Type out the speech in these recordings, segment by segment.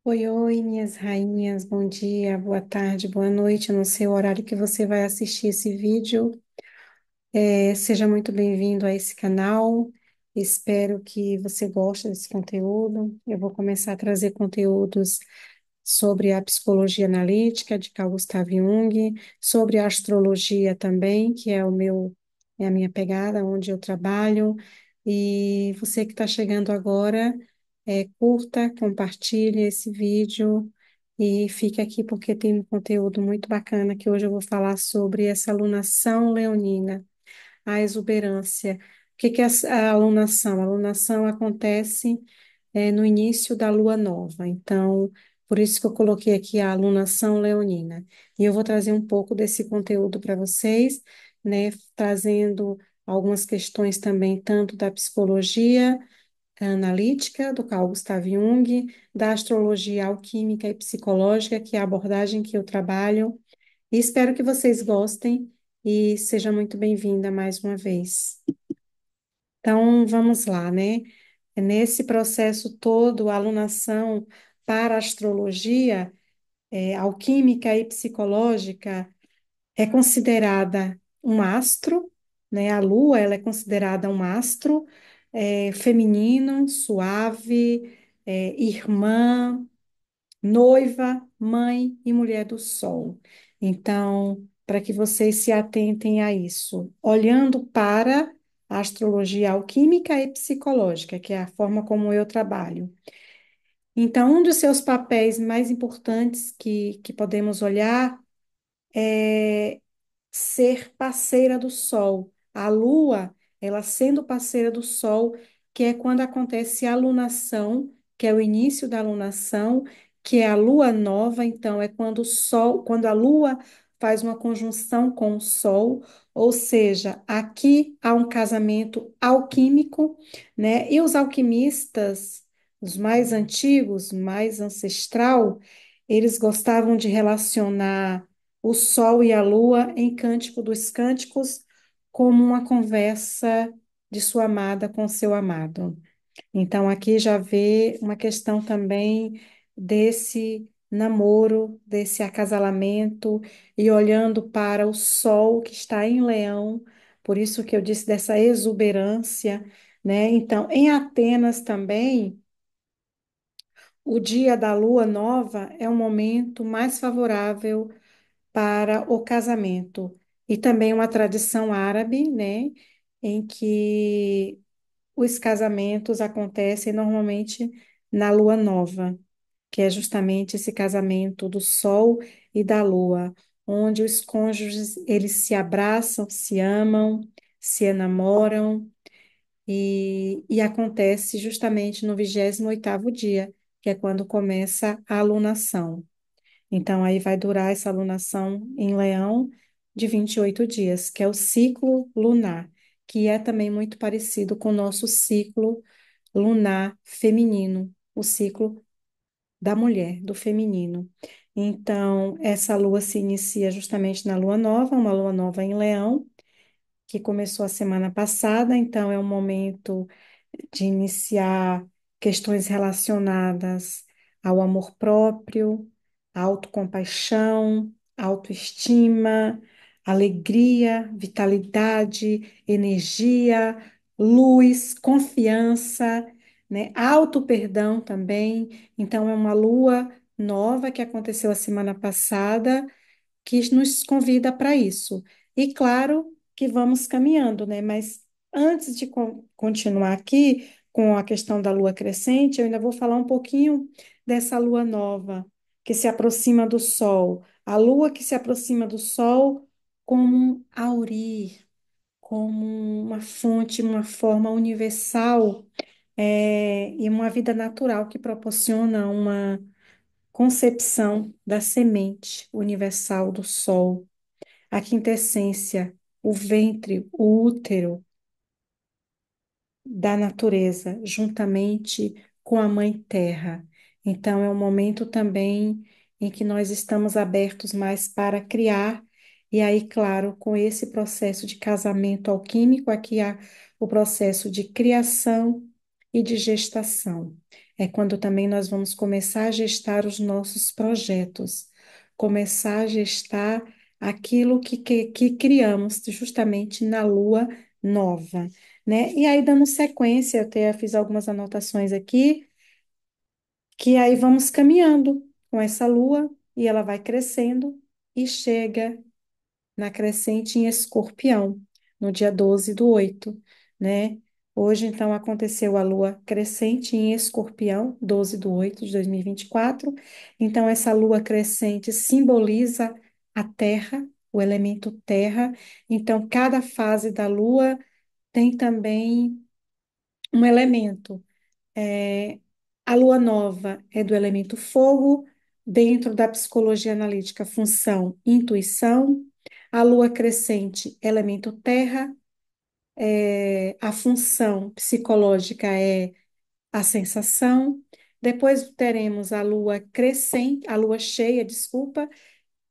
Oi, oi, minhas rainhas, bom dia, boa tarde, boa noite. Eu não sei o horário que você vai assistir esse vídeo. Seja muito bem-vindo a esse canal. Espero que você goste desse conteúdo. Eu vou começar a trazer conteúdos sobre a psicologia analítica de Carl Gustav Jung, sobre a astrologia também, que é a minha pegada, onde eu trabalho. E você que está chegando agora, curta, compartilhe esse vídeo e fique aqui porque tem um conteúdo muito bacana que hoje eu vou falar sobre essa alunação leonina, a exuberância. O que que é a alunação? A alunação acontece no início da lua nova. Então, por isso que eu coloquei aqui a alunação leonina. E eu vou trazer um pouco desse conteúdo para vocês, né, trazendo algumas questões também, tanto da psicologia analítica, do Carl Gustav Jung, da astrologia alquímica e psicológica, que é a abordagem que eu trabalho. E espero que vocês gostem e seja muito bem-vinda mais uma vez. Então, vamos lá, né? Nesse processo todo, a alunação para a astrologia, alquímica e psicológica, é considerada um astro, né? A Lua, ela é considerada um astro, feminino, suave, irmã, noiva, mãe e mulher do Sol. Então, para que vocês se atentem a isso, olhando para a astrologia alquímica e psicológica, que é a forma como eu trabalho. Então, um dos seus papéis mais importantes que podemos olhar é ser parceira do Sol. A Lua, ela sendo parceira do Sol, que é quando acontece a lunação, que é o início da lunação, que é a Lua nova, então é quando o Sol, quando a Lua faz uma conjunção com o Sol, ou seja, aqui há um casamento alquímico, né? E os alquimistas, os mais antigos, mais ancestral, eles gostavam de relacionar o sol e a lua em Cântico dos Cânticos, como uma conversa de sua amada com seu amado. Então, aqui já vê uma questão também desse namoro, desse acasalamento, e olhando para o sol que está em Leão, por isso que eu disse dessa exuberância, né? Então, em Atenas também. O dia da lua nova é um momento mais favorável para o casamento. E também uma tradição árabe, né, em que os casamentos acontecem normalmente na lua nova, que é justamente esse casamento do sol e da lua, onde os cônjuges, eles se abraçam, se amam, se enamoram, e acontece justamente no 28º dia, que é quando começa a alunação. Então, aí vai durar essa alunação em Leão de 28 dias, que é o ciclo lunar, que é também muito parecido com o nosso ciclo lunar feminino, o ciclo da mulher, do feminino. Então, essa lua se inicia justamente na lua nova, uma lua nova em Leão, que começou a semana passada, então é um momento de iniciar questões relacionadas ao amor próprio, à autocompaixão, autoestima, alegria, vitalidade, energia, luz, confiança, né? Auto-perdão também. Então, é uma lua nova que aconteceu a semana passada que nos convida para isso. E claro que vamos caminhando, né? Mas antes de continuar aqui com a questão da lua crescente, eu ainda vou falar um pouquinho dessa lua nova que se aproxima do sol. A lua que se aproxima do sol como um aurir, como uma fonte, uma forma universal, e uma vida natural que proporciona uma concepção da semente universal do Sol, a quintessência, o ventre, o útero da natureza, juntamente com a Mãe Terra. Então, é um momento também em que nós estamos abertos mais para criar, e aí, claro, com esse processo de casamento alquímico, aqui há o processo de criação e de gestação. É quando também nós vamos começar a gestar os nossos projetos, começar a gestar aquilo que criamos justamente na lua nova, né? E aí, dando sequência, eu até fiz algumas anotações aqui, que aí vamos caminhando com essa lua e ela vai crescendo e chega na crescente em Escorpião, no dia 12/8, né? Hoje, então, aconteceu a lua crescente em Escorpião, 12/8 de 2024. Então, essa lua crescente simboliza a terra, o elemento terra. Então, cada fase da lua tem também um elemento. É, a lua nova é do elemento fogo, dentro da psicologia analítica, função intuição. A lua crescente, elemento terra. A função psicológica é a sensação. Depois teremos a lua crescente, a lua cheia, desculpa,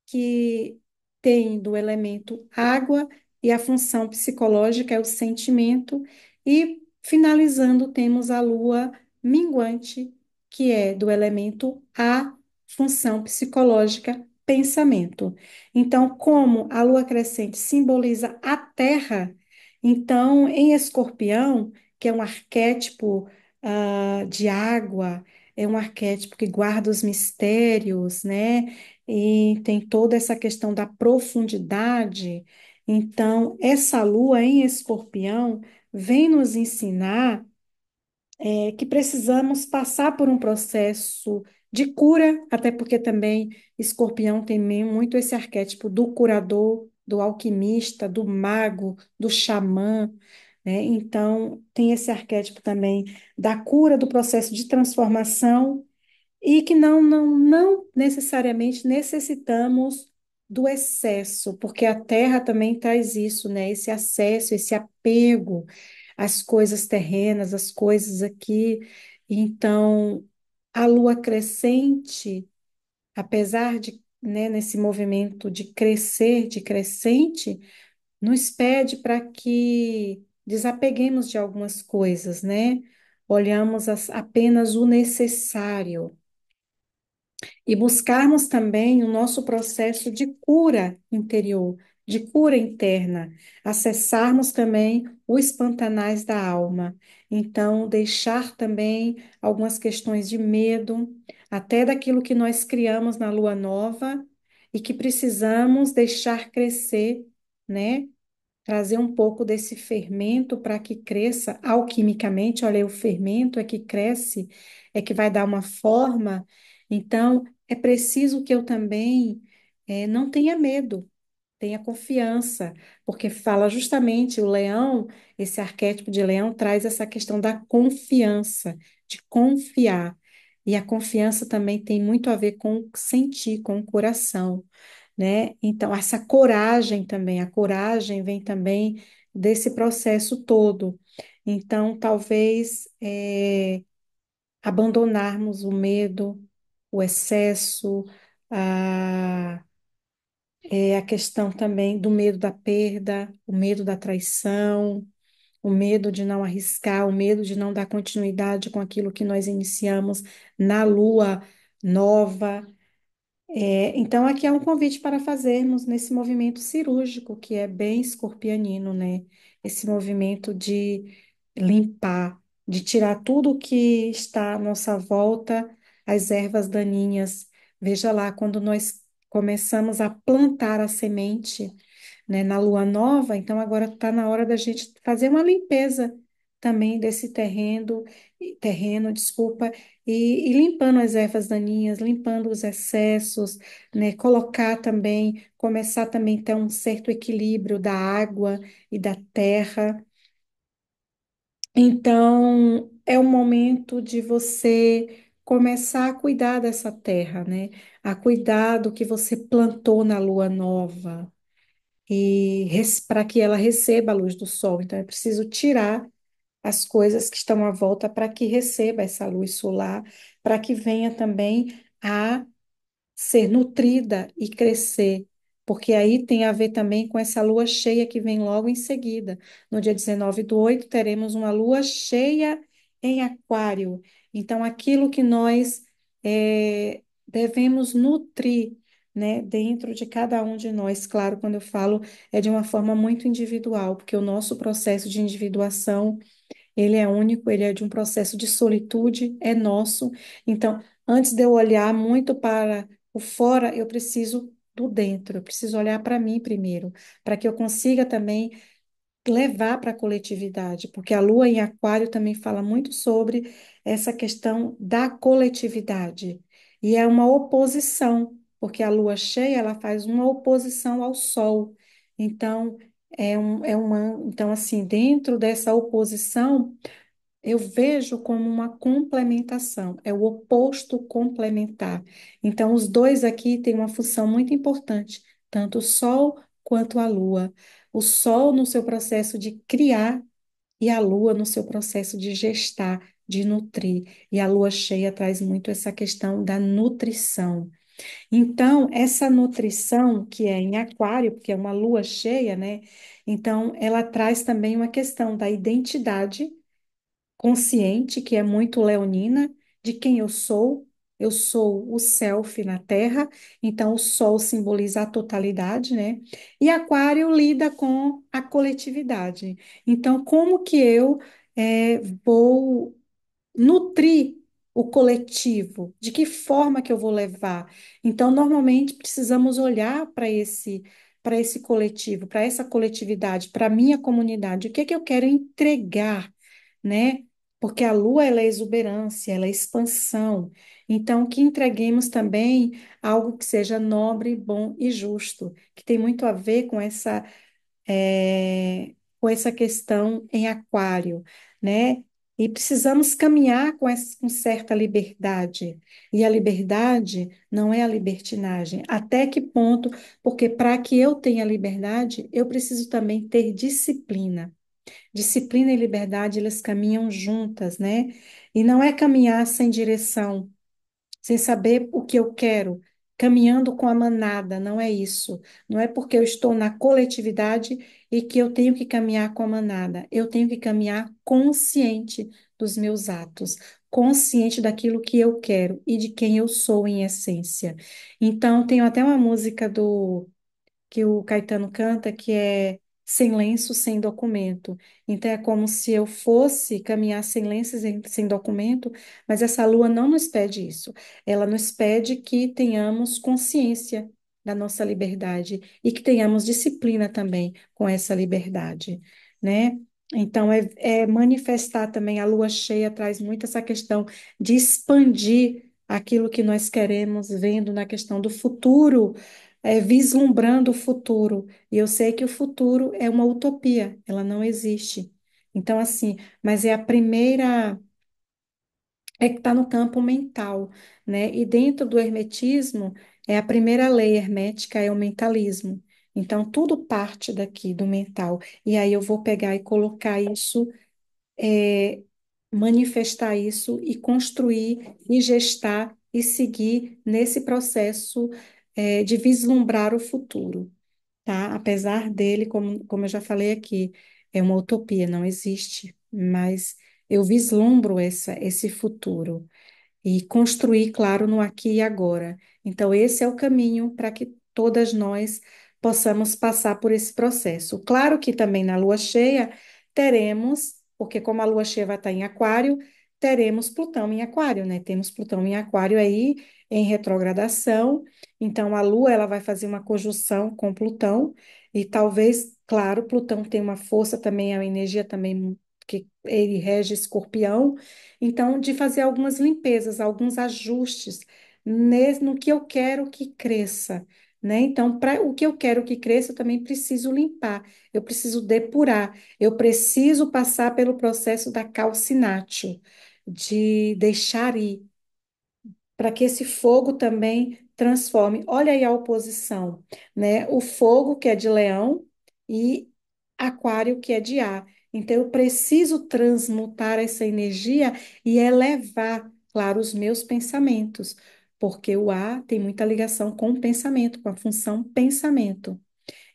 que tem do elemento água e a função psicológica é o sentimento, e finalizando temos a lua minguante, que é do elemento a função psicológica, pensamento. Então, como a lua crescente simboliza a Terra, então em Escorpião, que é um arquétipo de água, é um arquétipo que guarda os mistérios, né? E tem toda essa questão da profundidade. Então, essa lua em Escorpião vem nos ensinar que precisamos passar por um processo de cura, até porque também Escorpião tem muito esse arquétipo do curador, do alquimista, do mago, do xamã, né? Então, tem esse arquétipo também da cura, do processo de transformação e que não necessariamente necessitamos do excesso, porque a terra também traz isso, né? Esse acesso, esse apego às coisas terrenas, às coisas aqui. Então, a lua crescente, apesar de, né, nesse movimento de crescer, de crescente, nos pede para que desapeguemos de algumas coisas, né? Olhamos apenas o necessário e buscarmos também o nosso processo de cura interior, de cura interna, acessarmos também os pantanais da alma. Então, deixar também algumas questões de medo, até daquilo que nós criamos na lua nova e que precisamos deixar crescer, né? Trazer um pouco desse fermento para que cresça alquimicamente. Olha, o fermento é que cresce, é que vai dar uma forma. Então, é preciso que eu também não tenha medo, tenha confiança, porque fala justamente o leão, esse arquétipo de leão traz essa questão da confiança, de confiar. E a confiança também tem muito a ver com sentir, com o coração, né? Então, essa coragem também, a coragem vem também desse processo todo. Então, talvez abandonarmos o medo, o excesso, a, a questão também do medo da perda, o medo da traição, o medo de não arriscar, o medo de não dar continuidade com aquilo que nós iniciamos na lua nova. Então, aqui é um convite para fazermos nesse movimento cirúrgico, que é bem escorpianino, né? Esse movimento de limpar, de tirar tudo o que está à nossa volta, as ervas daninhas. Veja lá, quando nós começamos a plantar a semente, né, na lua nova, então agora está na hora da gente fazer uma limpeza também desse terreno, desculpa, e limpando as ervas daninhas, limpando os excessos, né, colocar também, começar também a ter um certo equilíbrio da água e da terra. Então, é o momento de você começar a cuidar dessa terra, né? A cuidar do que você plantou na lua nova e para que ela receba a luz do sol. Então, é preciso tirar as coisas que estão à volta para que receba essa luz solar, para que venha também a ser nutrida e crescer. Porque aí tem a ver também com essa lua cheia que vem logo em seguida. No dia 19/8, teremos uma lua cheia em Aquário. Então, aquilo que nós devemos nutrir, né, dentro de cada um de nós. Claro, quando eu falo, é de uma forma muito individual, porque o nosso processo de individuação ele é único, ele é de um processo de solitude, é nosso. Então, antes de eu olhar muito para o fora, eu preciso do dentro, eu preciso olhar para mim primeiro, para que eu consiga também levar para a coletividade, porque a lua em Aquário também fala muito sobre essa questão da coletividade. E é uma oposição, porque a lua cheia, ela faz uma oposição ao sol. Então, então assim, dentro dessa oposição, eu vejo como uma complementação, é o oposto complementar. Então, os dois aqui têm uma função muito importante, tanto o Sol quanto a Lua. O Sol no seu processo de criar e a Lua no seu processo de gestar, de nutrir. E a Lua cheia traz muito essa questão da nutrição. Então, essa nutrição, que é em Aquário, porque é uma Lua cheia, né? Então, ela traz também uma questão da identidade consciente, que é muito leonina, de quem eu sou. Eu sou o self na Terra, então o Sol simboliza a totalidade, né? E Aquário lida com a coletividade. Então, como que eu vou nutrir o coletivo? De que forma que eu vou levar? Então, normalmente precisamos olhar para esse coletivo, para essa coletividade, para a minha comunidade. O que é que eu quero entregar, né? Porque a lua, ela é exuberância, ela é expansão. Então, que entreguemos também algo que seja nobre, bom e justo, que tem muito a ver com essa questão em Aquário, né? E precisamos caminhar com certa liberdade. E a liberdade não é a libertinagem. Até que ponto? Porque para que eu tenha liberdade, eu preciso também ter disciplina. Disciplina e liberdade, elas caminham juntas, né? E não é caminhar sem direção, sem saber o que eu quero, caminhando com a manada, não é isso. Não é porque eu estou na coletividade e que eu tenho que caminhar com a manada. Eu tenho que caminhar consciente dos meus atos, consciente daquilo que eu quero e de quem eu sou em essência. Então, tenho até uma música do que o Caetano canta, que é sem lenço, sem documento. Então é como se eu fosse caminhar sem lenço, sem documento, mas essa lua não nos pede isso. Ela nos pede que tenhamos consciência da nossa liberdade e que tenhamos disciplina também com essa liberdade, né? Então, é manifestar também, a lua cheia traz muito essa questão de expandir aquilo que nós queremos, vendo na questão do futuro, vislumbrando o futuro. E eu sei que o futuro é uma utopia, ela não existe. Então, assim, mas é a primeira, é que está no campo mental, né? E dentro do hermetismo, é a primeira lei hermética, é o mentalismo. Então, tudo parte daqui do mental. E aí eu vou pegar e colocar isso, é, manifestar isso e construir e gestar e seguir nesse processo, de vislumbrar o futuro, tá? Apesar dele, como eu já falei aqui, é uma utopia, não existe, mas eu vislumbro esse futuro e construir, claro, no aqui e agora. Então, esse é o caminho para que todas nós possamos passar por esse processo. Claro que também na lua cheia teremos, porque como a lua cheia vai estar em Aquário, teremos Plutão em Aquário, né? Temos Plutão em Aquário aí em retrogradação. Então, a lua ela vai fazer uma conjunção com Plutão e talvez, claro, Plutão tem uma força também, é uma energia também que ele rege Escorpião. Então, de fazer algumas limpezas, alguns ajustes no que eu quero que cresça, né? Então, para o que eu quero que cresça, eu também preciso limpar, eu preciso depurar, eu preciso passar pelo processo da calcinátil, de deixar ir, para que esse fogo também transforme. Olha aí a oposição, né? O fogo que é de leão e aquário que é de ar. Então eu preciso transmutar essa energia e elevar, claro, os meus pensamentos, porque o ar tem muita ligação com o pensamento, com a função pensamento.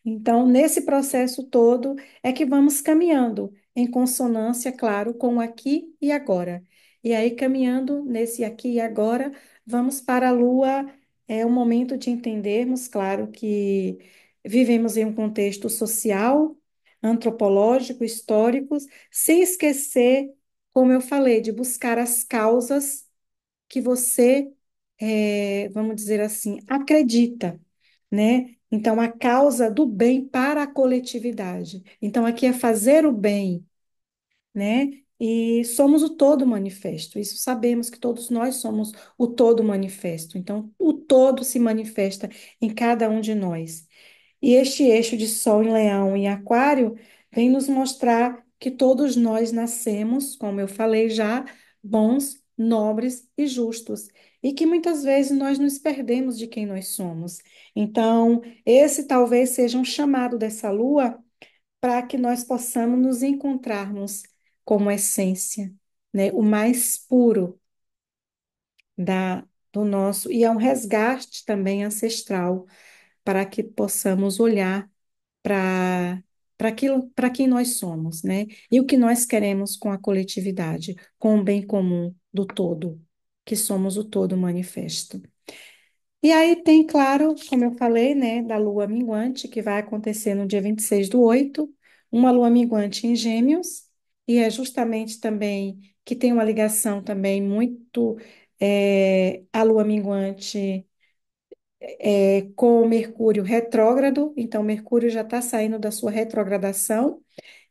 Então, nesse processo todo é que vamos caminhando. em consonância, claro, com o aqui e agora. E aí, caminhando nesse aqui e agora, vamos para a Lua. É o momento de entendermos, claro, que vivemos em um contexto social, antropológico, histórico, sem esquecer, como eu falei, de buscar as causas que você, vamos dizer assim, acredita, né? Então, a causa do bem para a coletividade. Então, aqui é fazer o bem, né? E somos o todo manifesto. Isso sabemos que todos nós somos o todo manifesto. Então, o todo se manifesta em cada um de nós. E este eixo de Sol em Leão e Aquário vem nos mostrar que todos nós nascemos, como eu falei já, bons, nobres e justos, e que muitas vezes nós nos perdemos de quem nós somos. Então, esse talvez seja um chamado dessa lua para que nós possamos nos encontrarmos como essência, né, o mais puro do nosso, e é um resgate também ancestral para que possamos olhar para aquilo, para quem nós somos, né? E o que nós queremos com a coletividade, com o bem comum do todo, que somos o todo manifesto. E aí tem, claro, como eu falei, né, da lua minguante, que vai acontecer no dia 26/8, uma lua minguante em Gêmeos, e é justamente também que tem uma ligação também muito, a lua minguante com o Mercúrio retrógrado, então Mercúrio já está saindo da sua retrogradação.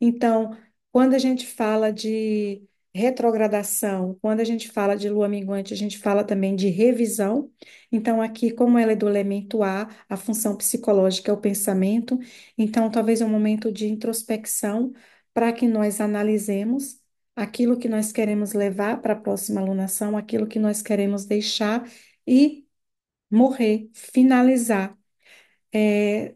Então, quando a gente fala de retrogradação, quando a gente fala de lua minguante, a gente fala também de revisão. Então, aqui, como ela é do elemento ar, a função psicológica é o pensamento, então talvez é um momento de introspecção para que nós analisemos aquilo que nós queremos levar para a próxima alunação, aquilo que nós queremos deixar e morrer, finalizar. É,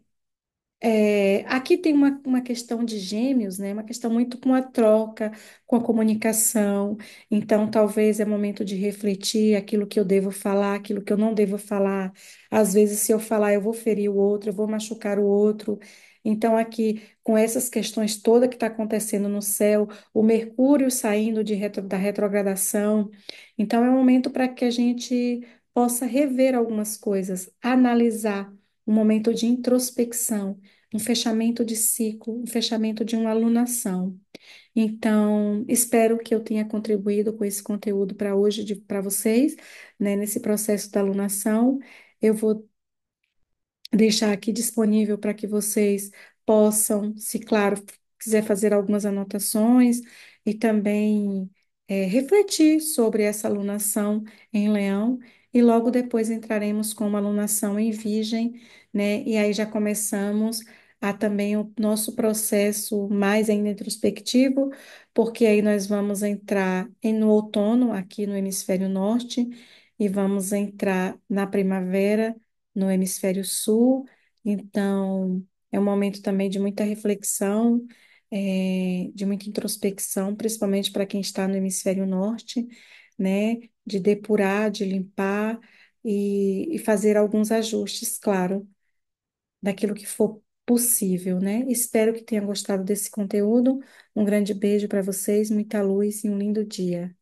aqui tem uma questão de gêmeos, né? Uma questão muito com a troca, com a comunicação. Então, talvez é momento de refletir aquilo que eu devo falar, aquilo que eu não devo falar. Às vezes, se eu falar, eu vou ferir o outro, eu vou machucar o outro. Então, aqui, com essas questões todas que está acontecendo no céu, o Mercúrio saindo da retrogradação. Então, é um momento para que a gente possa rever algumas coisas, analisar um momento de introspecção, um fechamento de ciclo, um fechamento de uma alunação. Então, espero que eu tenha contribuído com esse conteúdo para hoje, para vocês, né, nesse processo da alunação. Eu vou deixar aqui disponível para que vocês possam, se claro, quiser fazer algumas anotações e também refletir sobre essa alunação em Leão, e logo depois entraremos com uma alunação em Virgem, né? E aí já começamos a também o nosso processo mais ainda introspectivo, porque aí nós vamos entrar no outono aqui no hemisfério norte e vamos entrar na primavera no hemisfério sul, então é um momento também de muita reflexão, de muita introspecção, principalmente para quem está no hemisfério norte, né? De depurar, de limpar e fazer alguns ajustes, claro, daquilo que for possível, né? Espero que tenham gostado desse conteúdo. Um grande beijo para vocês, muita luz e um lindo dia.